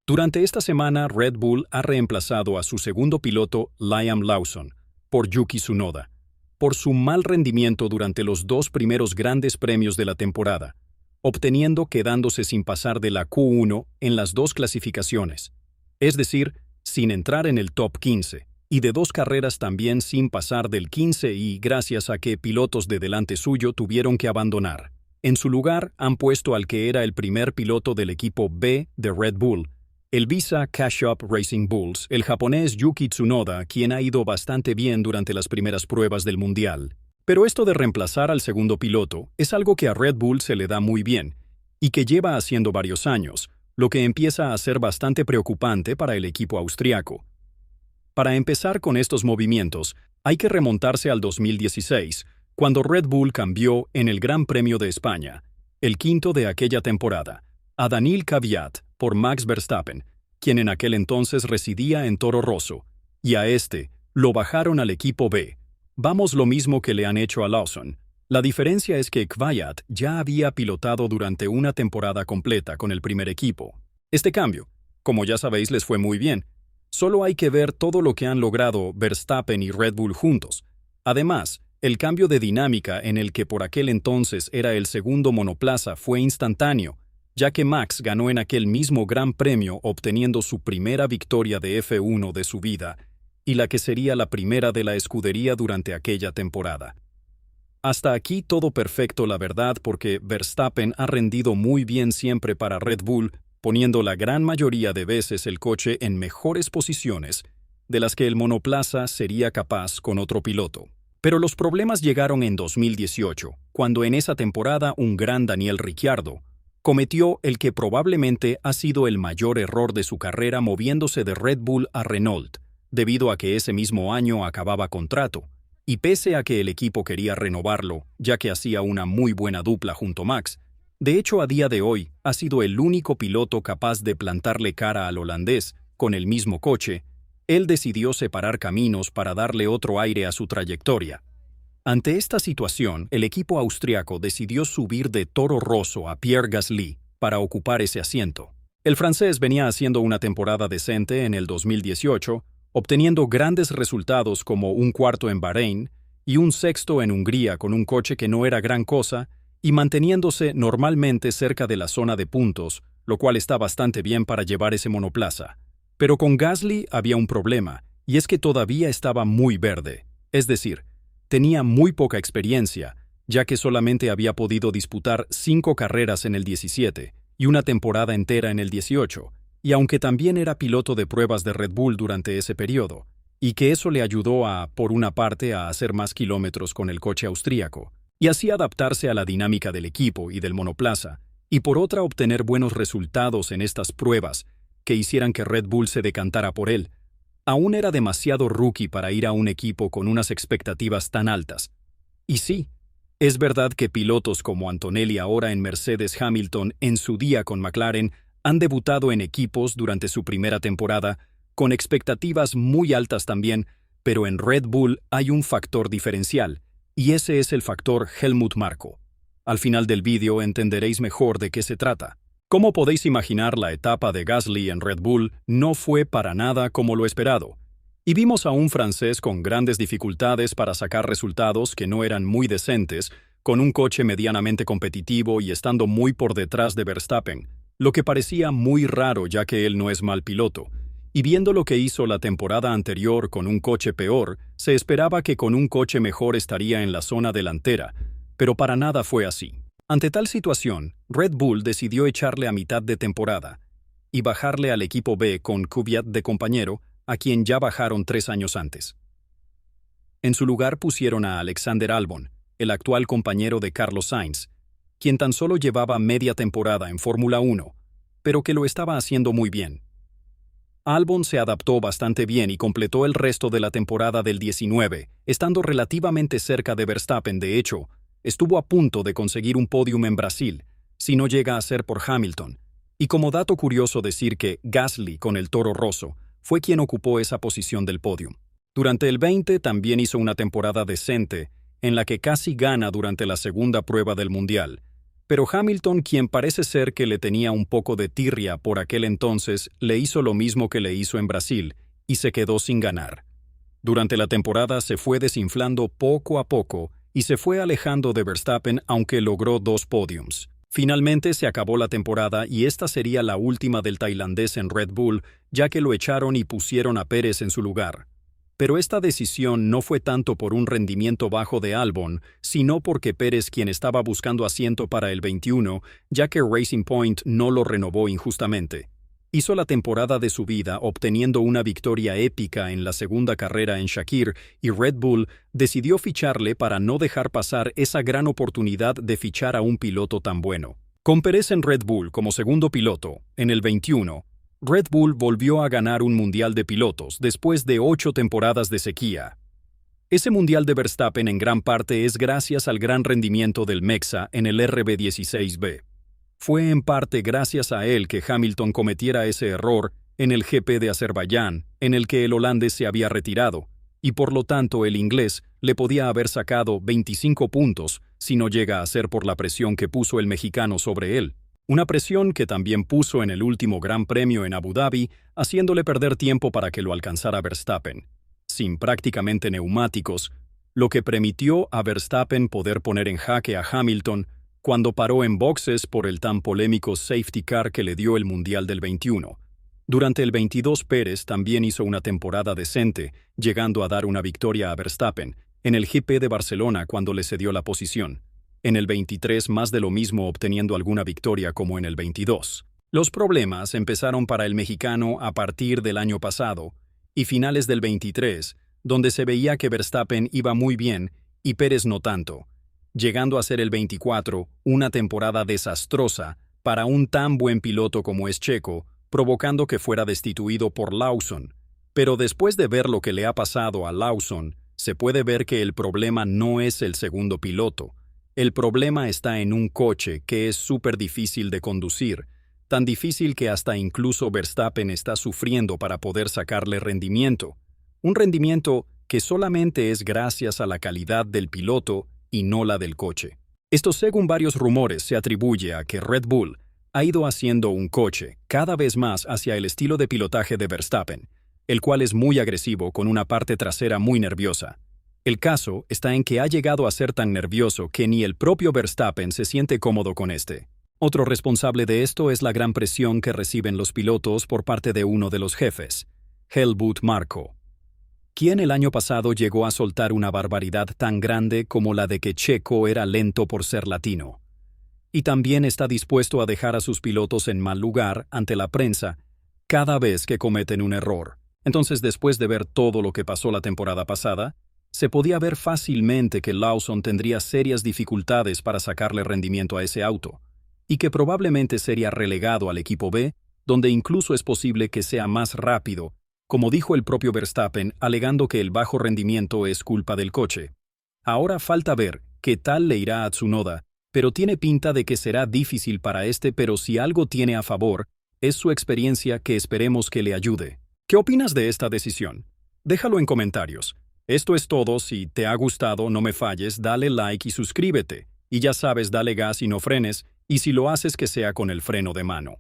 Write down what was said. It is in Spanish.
Durante esta semana, Red Bull ha reemplazado a su segundo piloto, Liam Lawson, por Yuki Tsunoda, por su mal rendimiento durante los dos primeros grandes premios de la temporada, quedándose sin pasar de la Q1 en las dos clasificaciones, es decir, sin entrar en el top 15, y de dos carreras también sin pasar del 15 y gracias a que pilotos de delante suyo tuvieron que abandonar. En su lugar han puesto al que era el primer piloto del equipo B de Red Bull, el Visa Cash-Up Racing Bulls, el japonés Yuki Tsunoda, quien ha ido bastante bien durante las primeras pruebas del Mundial. Pero esto de reemplazar al segundo piloto es algo que a Red Bull se le da muy bien, y que lleva haciendo varios años, lo que empieza a ser bastante preocupante para el equipo austriaco. Para empezar con estos movimientos, hay que remontarse al 2016, cuando Red Bull cambió en el Gran Premio de España, el quinto de aquella temporada, a Daniil Kvyat por Max Verstappen, quien en aquel entonces residía en Toro Rosso, y a este lo bajaron al equipo B. Vamos, lo mismo que le han hecho a Lawson. La diferencia es que Kvyat ya había pilotado durante una temporada completa con el primer equipo. Este cambio, como ya sabéis, les fue muy bien. Solo hay que ver todo lo que han logrado Verstappen y Red Bull juntos. Además, el cambio de dinámica en el que por aquel entonces era el segundo monoplaza fue instantáneo, ya que Max ganó en aquel mismo Gran Premio obteniendo su primera victoria de F1 de su vida, y la que sería la primera de la escudería durante aquella temporada. Hasta aquí todo perfecto, la verdad, porque Verstappen ha rendido muy bien siempre para Red Bull, poniendo la gran mayoría de veces el coche en mejores posiciones de las que el monoplaza sería capaz con otro piloto. Pero los problemas llegaron en 2018, cuando en esa temporada un gran Daniel Ricciardo cometió el que probablemente ha sido el mayor error de su carrera moviéndose de Red Bull a Renault, debido a que ese mismo año acababa contrato, y pese a que el equipo quería renovarlo, ya que hacía una muy buena dupla junto a Max, de hecho a día de hoy ha sido el único piloto capaz de plantarle cara al holandés con el mismo coche, él decidió separar caminos para darle otro aire a su trayectoria. Ante esta situación, el equipo austriaco decidió subir de Toro Rosso a Pierre Gasly para ocupar ese asiento. El francés venía haciendo una temporada decente en el 2018, obteniendo grandes resultados como un cuarto en Bahrein y un sexto en Hungría con un coche que no era gran cosa y manteniéndose normalmente cerca de la zona de puntos, lo cual está bastante bien para llevar ese monoplaza. Pero con Gasly había un problema, y es que todavía estaba muy verde, es decir, tenía muy poca experiencia, ya que solamente había podido disputar 5 carreras en el 17 y una temporada entera en el 18, y aunque también era piloto de pruebas de Red Bull durante ese periodo, y que eso le ayudó por una parte, a hacer más kilómetros con el coche austríaco, y así adaptarse a la dinámica del equipo y del monoplaza, y por otra obtener buenos resultados en estas pruebas que hicieran que Red Bull se decantara por él. Aún era demasiado rookie para ir a un equipo con unas expectativas tan altas. Y sí, es verdad que pilotos como Antonelli ahora en Mercedes, Hamilton en su día con McLaren, han debutado en equipos durante su primera temporada, con expectativas muy altas también, pero en Red Bull hay un factor diferencial, y ese es el factor Helmut Marko. Al final del vídeo entenderéis mejor de qué se trata. Como podéis imaginar, la etapa de Gasly en Red Bull no fue para nada como lo esperado, y vimos a un francés con grandes dificultades para sacar resultados que no eran muy decentes, con un coche medianamente competitivo y estando muy por detrás de Verstappen, lo que parecía muy raro ya que él no es mal piloto, y viendo lo que hizo la temporada anterior con un coche peor, se esperaba que con un coche mejor estaría en la zona delantera, pero para nada fue así. Ante tal situación, Red Bull decidió echarle a mitad de temporada y bajarle al equipo B con Kvyat de compañero, a quien ya bajaron 3 años antes. En su lugar pusieron a Alexander Albon, el actual compañero de Carlos Sainz, quien tan solo llevaba media temporada en Fórmula 1, pero que lo estaba haciendo muy bien. Albon se adaptó bastante bien y completó el resto de la temporada del 19, estando relativamente cerca de Verstappen. De hecho, estuvo a punto de conseguir un podium en Brasil, si no llega a ser por Hamilton. Y como dato curioso decir que Gasly con el Toro Rosso fue quien ocupó esa posición del podium. Durante el 20 también hizo una temporada decente, en la que casi gana durante la segunda prueba del Mundial, Pero Hamilton, quien parece ser que le tenía un poco de tirria por aquel entonces, le hizo lo mismo que le hizo en Brasil, y se quedó sin ganar. Durante la temporada se fue desinflando poco a poco y se fue alejando de Verstappen, aunque logró 2 podiums. Finalmente se acabó la temporada y esta sería la última del tailandés en Red Bull, ya que lo echaron y pusieron a Pérez en su lugar. Pero esta decisión no fue tanto por un rendimiento bajo de Albon, sino porque Pérez, quien estaba buscando asiento para el 21, ya que Racing Point no lo renovó injustamente. Hizo la temporada de su vida obteniendo una victoria épica en la segunda carrera en Shakir y Red Bull decidió ficharle para no dejar pasar esa gran oportunidad de fichar a un piloto tan bueno. Con Pérez en Red Bull como segundo piloto, en el 21, Red Bull volvió a ganar un mundial de pilotos después de 8 temporadas de sequía. Ese mundial de Verstappen en gran parte es gracias al gran rendimiento del Mexa en el RB16B. Fue en parte gracias a él que Hamilton cometiera ese error en el GP de Azerbaiyán, en el que el holandés se había retirado, y por lo tanto el inglés le podía haber sacado 25 puntos si no llega a ser por la presión que puso el mexicano sobre él. Una presión que también puso en el último Gran Premio en Abu Dhabi, haciéndole perder tiempo para que lo alcanzara Verstappen. Sin prácticamente neumáticos, lo que permitió a Verstappen poder poner en jaque a Hamilton cuando paró en boxes por el tan polémico safety car que le dio el Mundial del 21. Durante el 22 Pérez también hizo una temporada decente, llegando a dar una victoria a Verstappen, en el GP de Barcelona cuando le cedió la posición. En el 23 más de lo mismo obteniendo alguna victoria como en el 22. Los problemas empezaron para el mexicano a partir del año pasado, y finales del 23, donde se veía que Verstappen iba muy bien y Pérez no tanto, llegando a ser el 24 una temporada desastrosa para un tan buen piloto como es Checo, provocando que fuera destituido por Lawson. Pero después de ver lo que le ha pasado a Lawson, se puede ver que el problema no es el segundo piloto. El problema está en un coche que es súper difícil de conducir, tan difícil que hasta incluso Verstappen está sufriendo para poder sacarle rendimiento. Un rendimiento que solamente es gracias a la calidad del piloto y no la del coche. Esto, según varios rumores, se atribuye a que Red Bull ha ido haciendo un coche cada vez más hacia el estilo de pilotaje de Verstappen, el cual es muy agresivo con una parte trasera muy nerviosa. El caso está en que ha llegado a ser tan nervioso que ni el propio Verstappen se siente cómodo con este. Otro responsable de esto es la gran presión que reciben los pilotos por parte de uno de los jefes, Helmut Marko, quien el año pasado llegó a soltar una barbaridad tan grande como la de que Checo era lento por ser latino. Y también está dispuesto a dejar a sus pilotos en mal lugar ante la prensa cada vez que cometen un error. Entonces, después de ver todo lo que pasó la temporada pasada, se podía ver fácilmente que Lawson tendría serias dificultades para sacarle rendimiento a ese auto, y que probablemente sería relegado al equipo B, donde incluso es posible que sea más rápido, como dijo el propio Verstappen, alegando que el bajo rendimiento es culpa del coche. Ahora falta ver qué tal le irá a Tsunoda, pero tiene pinta de que será difícil para este, pero si algo tiene a favor, es su experiencia que esperemos que le ayude. ¿Qué opinas de esta decisión? Déjalo en comentarios. Esto es todo. Si te ha gustado, no me falles, dale like y suscríbete. Y ya sabes, dale gas y no frenes, y si lo haces que sea con el freno de mano.